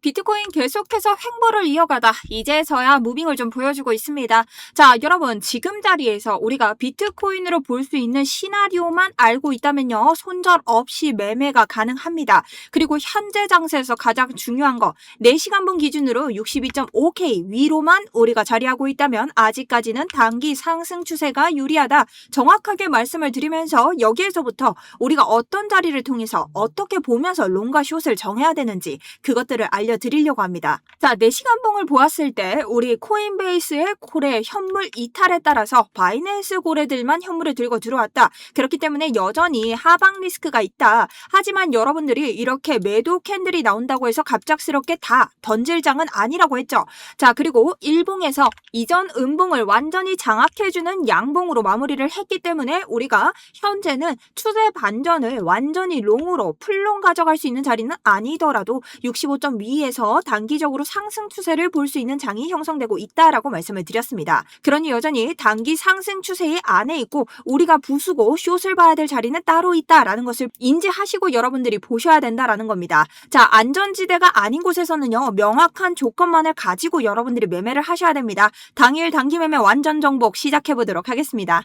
비트코인 계속해서 횡보를 이어가다 이제서야 무빙을 좀 보여주고 있습니다. 자, 여러분 지금 자리에서 우리가 비트코인으로 볼 수 있는 시나리오만 알고 있다면요. 손절 없이 매매가 가능합니다. 그리고 현재 장세에서 가장 중요한 거 4시간분 기준으로 62.5K 위로만 우리가 자리하고 있다면 아직까지는 단기 상승 추세가 유리하다. 정확하게 말씀을 드리면서 여기에서부터 우리가 어떤 자리를 통해서 어떻게 보면서 롱과 숏을 정해야 되는지 그것들을 알려드리려고 합니다. 자, 4시간봉을 보았을 때 우리 코인베이스의 고래 현물 이탈에 따라서 바이낸스 고래들만 현물을 들고 들어왔다. 그렇기 때문에 여전히 하방 리스크가 있다. 하지만 여러분들이 이렇게 매도 캔들이 나온다고 해서 갑작스럽게 다 던질 장은 아니라고 했죠. 자, 그리고 일봉에서 이전 음봉을 완전히 장악해주는 양봉으로 마무리를 했기 때문에 우리가 현재는 추세 반전을 완전히 롱으로 풀롱 가져갈 수 있는 자리는 아니더라도 65점 위에서 단기적으로 상승 추세를 볼 수 있는 장이 형성되고 있다라고 말씀을 드렸습니다. 그러니 여전히 단기 상승 추세의 안에 있고 우리가 부수고 숏을 봐야 될 자리는 따로 있다라는 것을 인지하시고 여러분들이 보셔야 된다라는 겁니다. 자, 안전지대가 아닌 곳에서는요. 명확한 조건만을 가지고 여러분들이 매매를 하셔야 됩니다. 당일 단기 매매 완전 정복 시작해보도록 하겠습니다.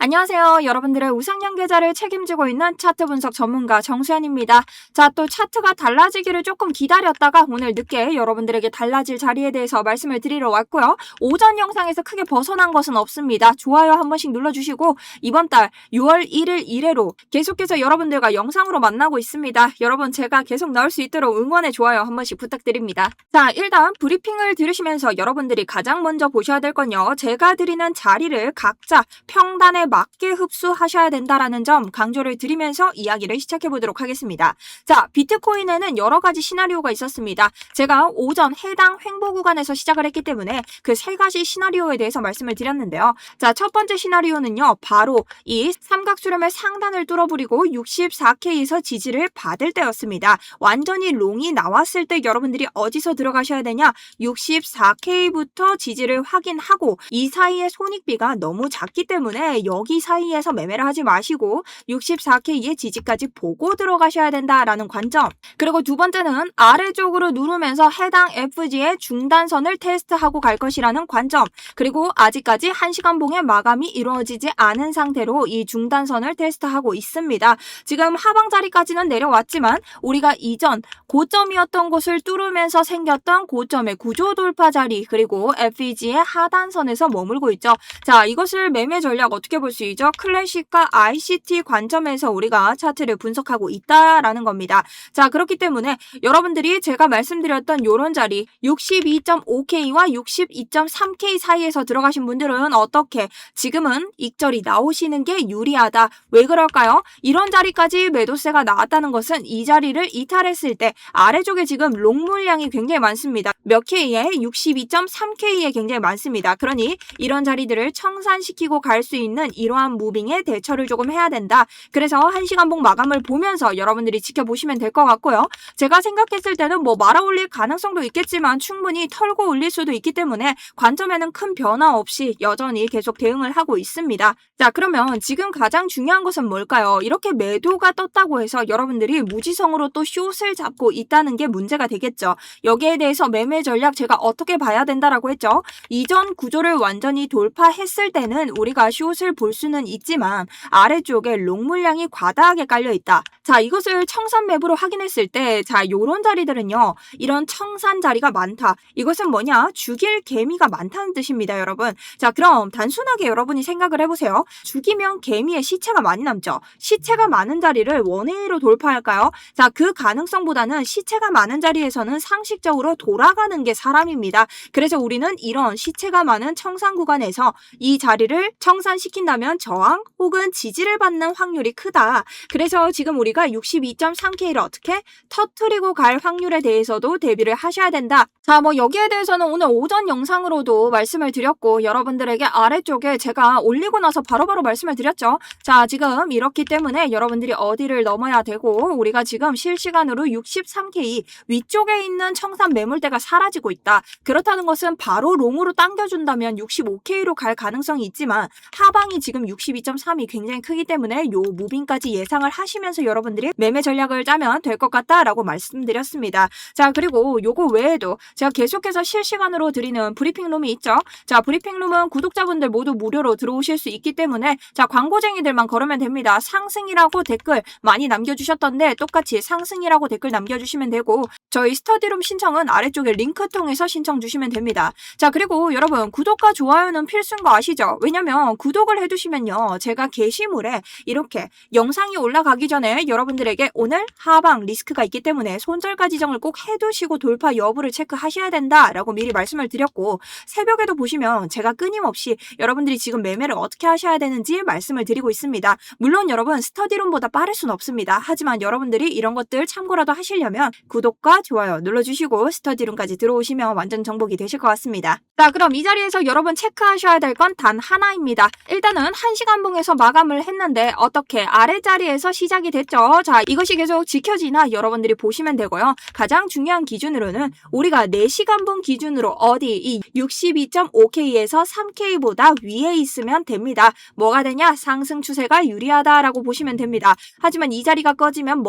안녕하세요. 여러분들의 우상향 계좌를 책임지고 있는 차트 분석 전문가 정수연입니다. 자, 또 차트가 달라지기를 조금 기다렸다가 오늘 늦게 여러분들에게 달라질 자리에 대해서 말씀을 드리러 왔고요. 오전 영상에서 크게 벗어난 것은 없습니다. 좋아요 한 번씩 눌러주시고 이번 달 6월 1일 이래로 계속해서 여러분들과 영상으로 만나고 있습니다. 여러분 제가 계속 나올 수 있도록 응원의 좋아요 한 번씩 부탁드립니다. 자, 일단 브리핑을 들으시면서 여러분들이 가장 먼저 보셔야 될 건요. 제가 드리는 자리를 각자 평단에 맞게 흡수하셔야 된다라는 점 강조를 드리면서 이야기를 시작해 보도록 하겠습니다. 자, 비트코인에는 여러 가지 시나리오가 있었습니다. 제가 오전 해당 횡보 구간에서 시작을 했기 때문에 그 3가지 시나리오에 대해서 말씀을 드렸는데요. 자, 첫 번째 시나리오는요. 바로 이 삼각수렴의 상단을 뚫어버리고 64K에서 지지를 받을 때였습니다. 완전히 롱이 나왔을 때 여러분들이 어디서 들어가셔야 되냐? 64K부터 지지를 확인하고 이 사이에 손익비가 너무 작기 때문에 여기 사이에서 매매를 하지 마시고 64K의 지지까지 보고 들어가셔야 된다라는 관점. 그리고 두 번째는 아래쪽으로 누르면서 해당 FG의 중단선을 테스트하고 갈 것이라는 관점. 그리고 아직까지 1시간봉의 마감이 이루어지지 않은 상태로 이 중단선을 테스트하고 있습니다. 지금 하방 자리까지는 내려왔지만 우리가 이전 고점이었던 곳을 뚫으면서 생겼던 고점의 구조 돌파 자리 그리고 FEG의 하단선에서 머물고 있죠. 자, 이것을 매매 전략 어떻게 볼 수 있죠? 클래식과 ICT 관점에서 우리가 차트를 분석하고 있다라는 겁니다. 자, 그렇기 때문에 여러분들이 제가 말씀드렸던 이런 자리 62.5K와 62.3K 사이에서 들어가신 분들은 어떻게 지금은 익절이 나오시는 게 유리하다. 왜 그럴까요? 이런 자리까지 매도세가 나왔다는 것은 이 자리를 이탈했을 때 아래쪽에 지금 롱 물량이 굉장히 많습니다. 몇 K에 62.3K에 굉장히 많습니다. 그러니 이런 자리들을 청산시키고 갈 수 있는 이러한 무빙에 대처를 조금 해야 된다. 그래서 1시간봉 마감을 보면서 여러분들이 지켜보시면 될 것 같고요. 제가 생각했을 때는 뭐 말아 올릴 가능성도 있겠지만 충분히 털고 올릴 수도 있기 때문에 관점에는 큰 변화 없이 여전히 계속 대응을 하고 있습니다. 자, 그러면 지금 가장 중요한 것은 뭘까요? 이렇게 매도가 떴다고 해서 여러분들이 무지성으로 또 숏을 잡고 있다는 게 문제가 되겠죠. 여기에 대해서 매매 전략 제가 어떻게 봐야 된다라고 했죠. 이전 구조를 완전히 돌파했을 때는 우리가 숏을 볼 수는 있지만 아래쪽에 롱 물량이 과다하게 깔려 있다. 자, 이것을 청산 매부로 확인했을 때 자, 요런 자리들은요. 이런 청산 자리가 많다. 이것은 뭐냐? 죽일 개미가 많다는 뜻입니다, 여러분. 자, 그럼 단순하게 여러분이 생각을 해보세요. 죽이면 개미의 시체가 많이 남죠. 시체가 많은 자리를 원웨이로 돌파할까요? 자, 그 가능성보다는 시체가 많은 자리에서는 상식적으로 돌아가는 게 사람입니다. 그래서 우리는 이런 시체가 많은 청산 구간에서 이 자리를 청산시킨다면 저항 혹은 지지를 받는 확률이 크다. 그래서 지금 우리가 62.3K를 어떻게 터트리고 갈 확률에 대해서도 대비를 하셔야 된다. 자, 뭐 여기에 대해서는 오늘 오전 영상으로도 말씀을 드렸고 여러분들에게 아래쪽에 제가 올리고 나서 바로바로 말씀을 드렸죠. 자, 지금 이렇기 때문에 여러분들이 어디를 넘어야 되고 우리가 지금 실시간으로 63K 위쪽에 있는 청산 매물대가 사라지고 있다. 그렇다는 것은 바로 롱으로 당겨준다면 65K로 갈 가능성이 있지만 하방이 무빙이 지금 62.3이 굉장히 크기 때문에 요 무빙까지 예상을 하시면서 여러분들이 매매 전략을 짜면 될 것 같다라고 말씀드렸습니다. 자, 그리고 요거 외에도 제가 계속해서 실시간으로 드리는 브리핑룸이 있죠. 자, 브리핑룸은 구독자분들 모두 무료로 들어오실 수 있기 때문에 자, 광고쟁이들만 걸으면 됩니다. 상승이라고 댓글 많이 남겨주셨던데 똑같이 상승이라고 댓글 남겨주시면 되고 저희 스터디룸 신청은 아래쪽에 링크 통해서 신청 주시면 됩니다. 자, 그리고 여러분 구독과 좋아요는 필수인 거 아시죠? 왜냐면 구독을 해두시면요. 제가 게시물에 이렇게 영상이 올라가기 전에 여러분들에게 오늘 하방 리스크가 있기 때문에 손절가 지정을 꼭 해두시고 돌파 여부를 체크하셔야 된다라고 미리 말씀을 드렸고 새벽에도 보시면 제가 끊임없이 여러분들이 지금 매매를 어떻게 하셔야 되는지 말씀을 드리고 있습니다. 물론 여러분 스터디룸보다 빠를 순 없습니다. 하지만 여러분들이 이런 것들 참고라도 하시려면 구독과 좋아요 눌러주시고 스터디룸까지 들어오시면 완전 정복이 되실 것 같습니다. 자, 그럼 이 자리에서 여러분 체크하셔야 될 건 단 하나입니다. 일단은 1시간 봉에서 마감을 했는데 어떻게 아래자리에서 시작이 됐죠. 자, 이것이 계속 지켜지나 여러분들이 보시면 되고요. 가장 중요한 기준으로는 우리가 4시간 봉 기준으로 어디 이 62.5K에서 3K보다 위에 있으면 됩니다. 뭐가 되냐? 상승 추세가 유리하다라고 보시면 됩니다. 하지만 이 자리가 꺼지면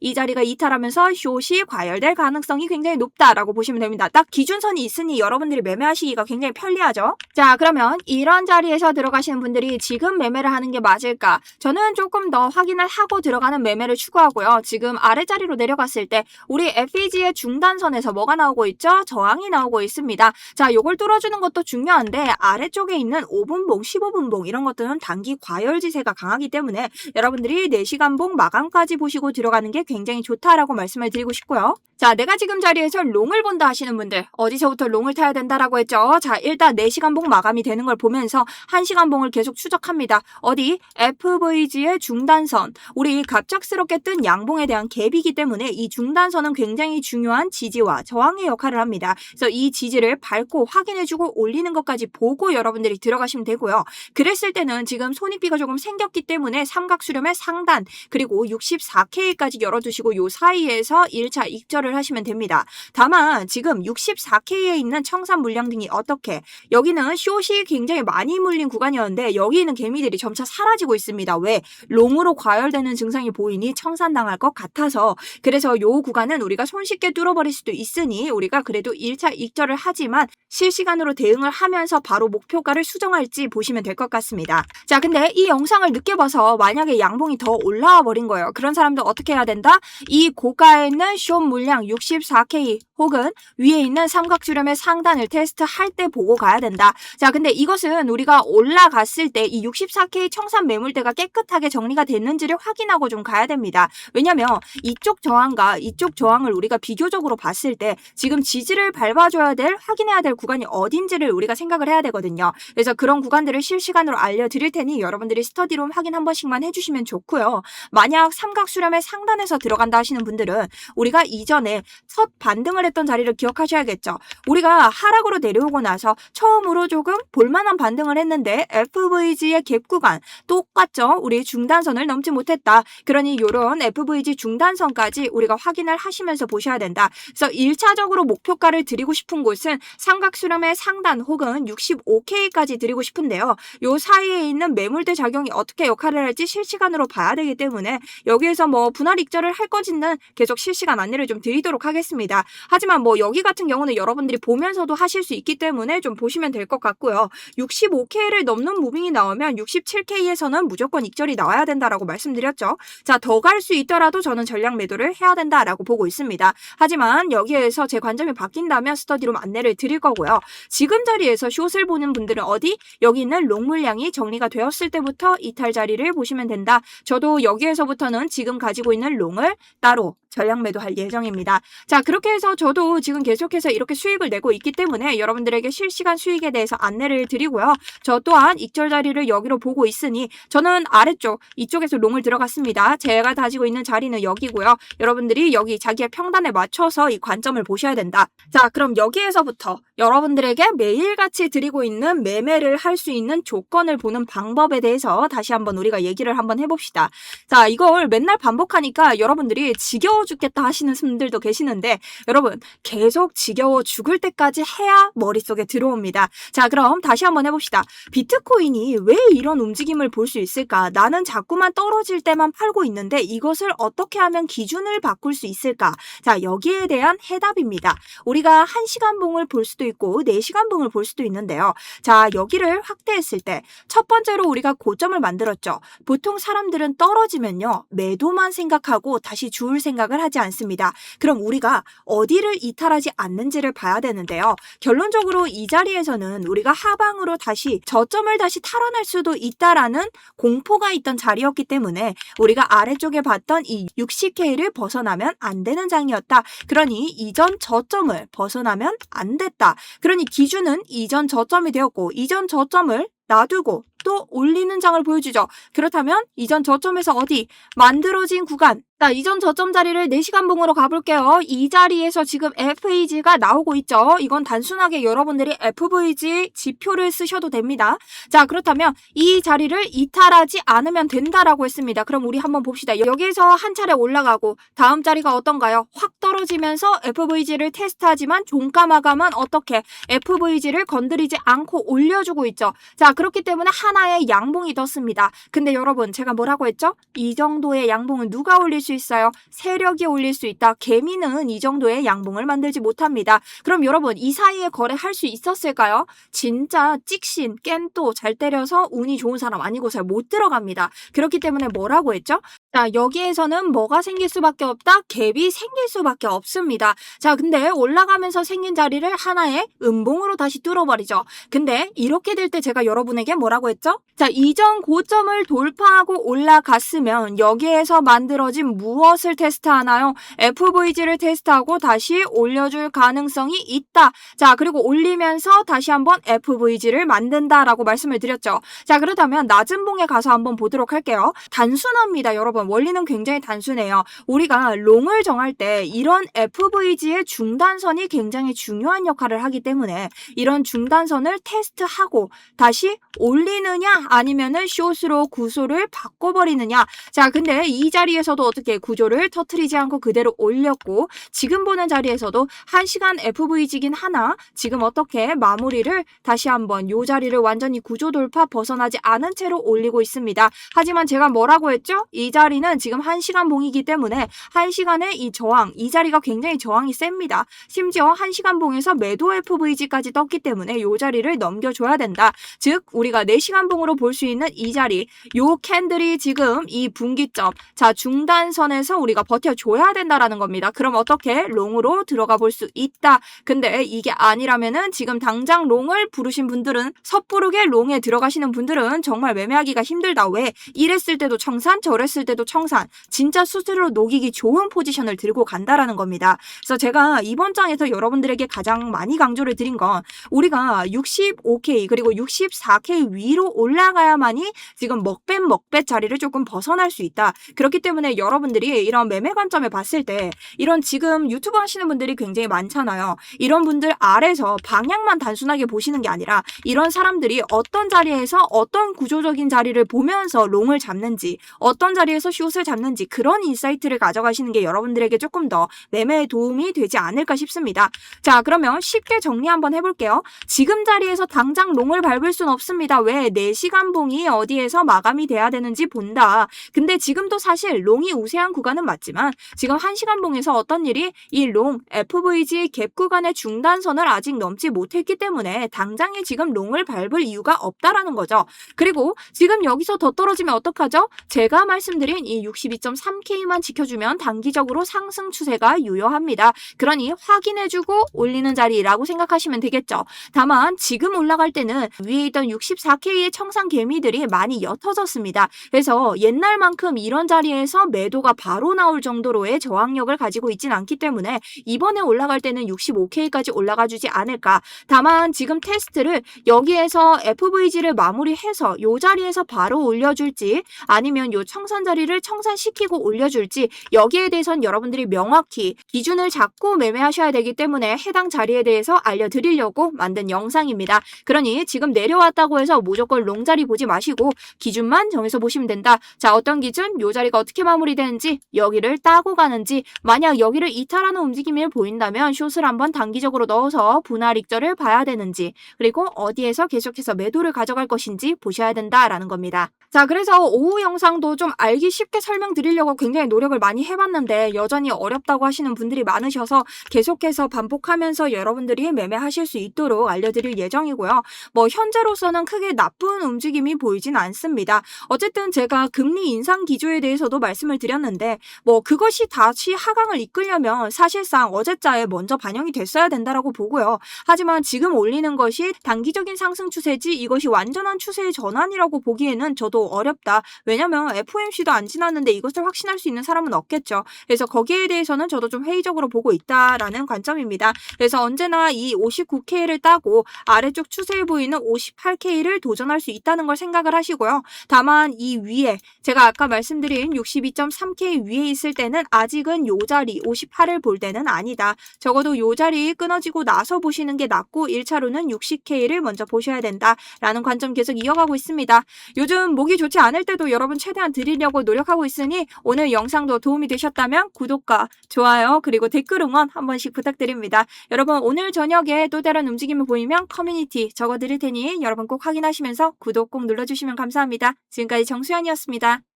이 자리가 이탈하면서 숏이 과열될 가능성이 굉장히 높다라고 보시면 됩니다. 딱 기준선이 있으니 여러분들이 매매하시기가 굉장히 편리하죠. 자, 그러면 이런 자리에서 들어가시는 분들이 지금 매매를 하는 게 맞을까? 저는 조금 더 확인을 하고 들어가는 매매를 추구하고요. 지금 아래자리로 내려갔을 때 우리 FEG의 중단선에서 뭐가 나오고 있죠? 저항이 나오고 있습니다. 자, 요걸 뚫어주는 것도 중요한데 아래쪽에 있는 5분봉, 15분봉 이런 것들은 단기 과열지세가 강하기 때문에 여러분들이 4시간 봉 마감까지 보시고 들어가는 게 굉장히 좋다라고 말씀을 드리고 싶고요. 자, 내가 지금 자리에서 롱을 본다 하시는 분들 어디서부터 롱을 타야 된다라고 했죠? 자, 일단 4시간 봉 마감이 되는 걸 보면서 1시간 봉을 계속 추적합니다. 어디? FVG의 중단선. 우리 갑작스럽게 뜬 양봉에 대한 갭이기 때문에 이 중단선은 굉장히 중요한 지지와 저항의 역할을 합니다. 그래서 이 지지를 밟고 확인해주고 올리는 것까지 보고 여러분들이 들어가시면 되고요. 그랬을 때는 지금 손익비가 조금 생겼기 때문에 삼각수렴의 상단 그리고 64K까지 열어두시고 요 사이에서 1차 익절을 하시면 됩니다. 다만 지금 64K에 있는 청산 물량 등이 어떻게 여기는 숏이 굉장히 많이 물린 구간이었는데 여기 있는 개미들이 점차 사라지고 있습니다. 왜? 롱으로 과열되는 증상이 보이니 청산당할 것 같아서 그래서 요 구간은 우리가 손쉽게 뚫어버릴 수도 있으니 우리가 그래도 1차 익절을 하지만 실시간으로 대응을 하면서 바로 목표가를 수정할지 보시면 될 것 같습니다. 자, 근데 이 영상을 늦게 봐서 만약에 양봉이 더 올라와 버린 거예요. 그런 사람들 어떻게 해야 된다? 이 고가에 있는 숏 물량 64K 혹은 위에 있는 삼각주렴의 상단을 테스트할 때 보고 가야 된다. 자, 근데 이것은 우리가 올라갔을 때 이 64K 청산 매물대가 깨끗하게 정리가 됐는지를 확인하고 좀 가야 됩니다. 왜냐면 이쪽 저항과 이쪽 저항을 우리가 비교적으로 봤을 때 지금 지지를 밟아줘야 될 확인해야 될 구간이 어딘지를 우리가 생각을 해야 되거든요. 그래서 그런 구간들을 실시간으로 알려드릴 테니 여러분들이 스터디룸 확인 한 번씩만 해주시면 좋고요. 만약 삼각수렴의 상단에서 들어간다 하시는 분들은 우리가 이전에 첫 반등을 했던 자리를 기억하셔야겠죠. 우리가 하락으로 내려오고 나서 처음으로 조금 볼만한 반등을 했는데 FVG의 갭 구간 똑같죠. 우리 중단선을 넘지 못했다. 그러니 이런 FVG 중단선까지 우리가 확인을 하시면서 보셔야 된다. 그래서 1차적으로 목표가를 드리고 싶은 곳은 삼각수렴의 상단 혹은 65K까지 드리고 싶은데요. 요 사이에 있는 매물대 작용이 어떻게 역할을 할지 실시간으로 봐야 되기 때문에 여기에서 분할 익절을 할 건지는 계속 실시간 안내를 좀 드리도록 하겠습니다. 하지만 여기 같은 경우는 여러분들이 보면서도 하실 수 있기 때문에 좀 보시면 될 것 같고요. 65K를 넘는 무빙이 나오면 67K에서는 무조건 익절이 나와야 된다라고 말씀드렸죠. 자, 더 갈 수 있더라도 저는 전략 매도를 해야 된다라고 보고 있습니다. 하지만 여기에서 제 관점이 바뀐다면 스터디룸 안내를 드릴 거고요. 지금 자리에서 숏을 보는 분들은 어디? 여기 있는 롱 물량이 정리가 되었을 때부터 이탈 자리를 보시면 된다. 저도 여기에서부터는 지금 가지고 있는 롱을 따로 전략 매도할 예정입니다. 자, 그렇게 해서 저도 지금 계속해서 이렇게 수익을 내고 있기 때문에 여러분들에게 실시간 수익에 대해서 안내를 드리고요. 저 또한 익절 자리를 여기로 보고 있으니 저는 아래쪽 이쪽에서 롱을 들어갔습니다. 제가 가지고 있는 자리는 여기고요. 여러분들이 여기 자기의 평단에 맞춰서 이 관점을 보셔야 된다. 자, 그럼 여기에서부터 여러분들에게 매일같이 드리고 있는 매매를 할 수 있는 조건을 보는 방법에 대해서 다시 한번 우리가 얘기를 한번 해봅시다. 자, 이걸 맨날 반복하니까 여러분들이 지겨워 죽겠다 하시는 분들도 계시는데 여러분 계속 지겨워 죽을 때까지 해야 머릿속에 들어옵니다. 자, 그럼 다시 한번 해봅시다. 비트코인이 왜 이런 움직임을 볼 수 있을까? 나는 자꾸만 떨어질 때만 팔고 있는데 이것을 어떻게 하면 기준을 바꿀 수 있을까? 자, 여기에 대한 해답입니다. 우리가 1시간 봉을 볼 수도 있고 4시간 봉을 볼 수도 있는데요. 자, 여기를 확대했을 때 첫 번째로 우리가 고점을 만들었죠. 보통 사람들은 떨어지면요. 매도만 생각하고 다시 주울 생각을 하지 않습니다. 그럼 우리가 어디를 이탈하지 않는지를 봐야 되는데요. 결론적으로 이 자리에서는 우리가 하방으로 다시 저점을 다시 탈환할 수도 있다라는 공포가 있던 자리였기 때문에 우리가 아래쪽에 봤던 이 60K를 벗어나면 안 되는 장이었다. 그러니 이전 저점을 벗어나면 안 됐다. 그러니 기준은 이전 저점이 되었고 이전 저점을 놔두고 또 올리는 장을 보여주죠. 그렇다면 이전 저점에서 어디 만들어진 구간, 자, 이전 저점 자리를 4시간 봉으로 가볼게요. 이 자리에서 지금 FAG가 나오고 있죠. 이건 단순하게 여러분들이 FVG 지표를 쓰셔도 됩니다. 자, 그렇다면 이 자리를 이탈하지 않으면 된다라고 했습니다. 그럼 우리 한번 봅시다. 여기에서 한 차례 올라가고 다음 자리가 어떤가요? 확 떨어지면서 FVG를 테스트하지만 종가 마감은 어떻게 FVG를 건드리지 않고 올려주고 있죠. 자, 그렇기 때문에 하나의 양봉이 떴습니다. 근데 여러분 제가 뭐라고 했죠? 이 정도의 양봉은 누가 올릴 수 있어요? 세력이 올릴 수 있다. 개미는 이 정도의 양봉을 만들지 못합니다. 그럼 여러분 이 사이에 거래할 수 있었을까요? 진짜 찍신, 깬또 잘 때려서 운이 좋은 사람 아니고 잘 못 들어갑니다. 그렇기 때문에 뭐라고 했죠? 자, 여기에서는 뭐가 생길 수밖에 없다? 갭이 생길 수밖에 없습니다. 자, 근데 올라가면서 생긴 자리를 하나의 음봉으로 다시 뚫어버리죠. 근데 이렇게 될 때 제가 여러분에게 뭐라고 했죠? 자, 이전 고점을 돌파하고 올라갔으면 여기에서 만들어진 무엇을 테스트하나요? FVG를 테스트하고 다시 올려줄 가능성이 있다. 자, 그리고 올리면서 다시 한번 FVG를 만든다라고 말씀을 드렸죠. 자, 그렇다면 낮은 봉에 가서 한번 보도록 할게요. 단순합니다, 여러분. 원리는 굉장히 단순해요. 우리가 롱을 정할 때 이런 FVG의 중단선이 굉장히 중요한 역할을 하기 때문에 이런 중단선을 테스트하고 다시 올리느냐 아니면은 숏으로 구조를 바꿔버리느냐. 자, 근데 이 자리에서도 어떻게 구조를 터트리지 않고 그대로 올렸고 지금 보는 자리에서도 1시간 FVG긴 하나 지금 어떻게 마무리를 다시 한번 요 자리를 완전히 구조 돌파 벗어나지 않은 채로 올리고 있습니다. 하지만 제가 뭐라고 했죠? 이 자리는 지금 1시간 봉이기 때문에 1시간의 이 저항, 이 자리가 굉장히 저항이 셉니다. 심지어 1시간 봉에서 매도 FVG까지 떴기 때문에 요 자리를 넘겨줘야 된다. 즉 우리가 4시간 봉으로 볼 수 있는 이 자리, 요 캔들이 지금 이 분기점, 자 중단선에서 우리가 버텨줘야 된다라는 겁니다. 그럼 어떻게? 롱으로 들어가 볼 수 있다. 근데 이게 아니라면은 지금 당장 롱을 부르신 분들은 섣부르게 롱에 들어가시는 분들은 정말 매매하기가 힘들다. 왜? 이랬을 때도 청산, 저랬을 때도 청산. 진짜 수수료 녹이기 좋은 포지션을 들고 간다라는 겁니다. 그래서 제가 이번 장에서 여러분들에게 가장 많이 강조를 드린 건 우리가 65K 그리고 64K 위로 올라가야만이 지금 먹뱃 자리를 조금 벗어날 수 있다. 그렇기 때문에 여러분들이 이런 매매 관점에 봤을 때 이런 지금 유튜브 하시는 분들이 굉장히 많잖아요. 이런 분들 아래서 방향만 단순하게 보시는 게 아니라 이런 사람들이 어떤 자리에서 어떤 구조적인 자리를 보면서 롱을 잡는지 어떤 자리에서 숏을 잡는지 그런 인사이트를 가져가시는 게 여러분들에게 조금 더 매매에 도움이 되지 않을까 싶습니다. 자, 그러면 쉽게 정리 한번 해볼게요. 지금 자리에서 당장 롱을 밟을 순 없습니다. 왜? 4시간 봉이 어디에서 마감이 돼야 되는지 본다. 근데 지금도 사실 롱이 우세한 구간은 맞지만 지금 1시간 봉에서 어떤 일이 이 롱 FVG 갭 구간의 중단선을 아직 넘지 못했기 때문에 당장에 지금 롱을 밟을 이유가 없다라는 거죠. 그리고 지금 여기서 더 떨어지면 어떡하죠? 제가 말씀드린 이 62.3K만 지켜주면 단기적으로 상승 추세가 유효합니다. 그러니 확인해주고 올리는 자리라고 생각하시면 되겠죠. 다만 지금 올라갈 때는 위에 있던 64K의 청산 개미들이 많이 옅어졌습니다. 그래서 옛날만큼 이런 자리에서 매도가 바로 나올 정도로의 저항력을 가지고 있진 않기 때문에 이번에 올라갈 때는 65K까지 올라가 주지 않을까. 다만 지금 테스트를 여기에서 FVG를 마무리해서 이 자리에서 바로 올려줄지 아니면 이 청산 자리를 청산시키고 올려줄지 여기에 대해서는 여러분들이 명확히 기준을 잡고 매매하셔야 되기 때문에 해당 자리에 대해서 알려드리려고 만든 영상입니다. 그러니 지금 내려왔다고 해서 무조건 무조건 롱 자리 보지 마시고 기준만 정해서 보시면 된다. 자, 어떤 기준? 요 자리가 어떻게 마무리되는지, 여기를 따고 가는지, 만약 여기를 이탈하는 움직임이 보인다면 숏을 한번 단기적으로 넣어서 분할 익절을 봐야 되는지, 그리고 어디에서 계속해서 매도를 가져갈 것인지 보셔야 된다라는 겁니다. 자, 그래서 오후 영상도 좀 알기 쉽게 설명드리려고 굉장히 노력을 많이 해봤는데 여전히 어렵다고 하시는 분들이 많으셔서 계속해서 반복하면서 여러분들이 매매하실 수 있도록 알려드릴 예정이고요. 뭐 현재로서는 크게 나쁜 움직임이 보이진 않습니다. 어쨌든 제가 금리 인상 기조에 대해서도 말씀을 드렸는데 뭐 그것이 다시 하강을 이끌려면 사실상 어제자에 먼저 반영이 됐어야 된다라고 보고요. 하지만 지금 올리는 것이 단기적인 상승 추세지 이것이 완전한 추세의 전환이라고 보기에는 저도 어렵다. 왜냐면 FOMC도 안 지났는데 이것을 확신할 수 있는 사람은 없겠죠. 그래서 거기에 대해서는 저도 좀 회의적으로 보고 있다라는 관점입니다. 그래서 언제나 이 59K를 따고 아래쪽 추세에 보이는 58K를 도전할 수 있다는 걸 생각을 하시고요. 다만 이 위에 제가 아까 말씀드린 62.3K 위에 있을 때는 아직은 요 자리 58을 볼 때는 아니다. 적어도 요 자리 끊어지고 나서 보시는 게 낫고 1차로는 60K를 먼저 보셔야 된다라는 관점 계속 이어가고 있습니다. 요즘 목이 좋지 않을 때도 여러분 최대한 드리려고 노력하고 있으니 오늘 영상도 도움이 되셨다면 구독과 좋아요 그리고 댓글 응원 한 번씩 부탁드립니다. 여러분 오늘 저녁에 또 다른 움직임이 보이면 커뮤니티 적어드릴 테니 여러분 꼭 확인하시면서 구독 꼭 눌러주시면 감사합니다. 지금까지 정수연이었습니다.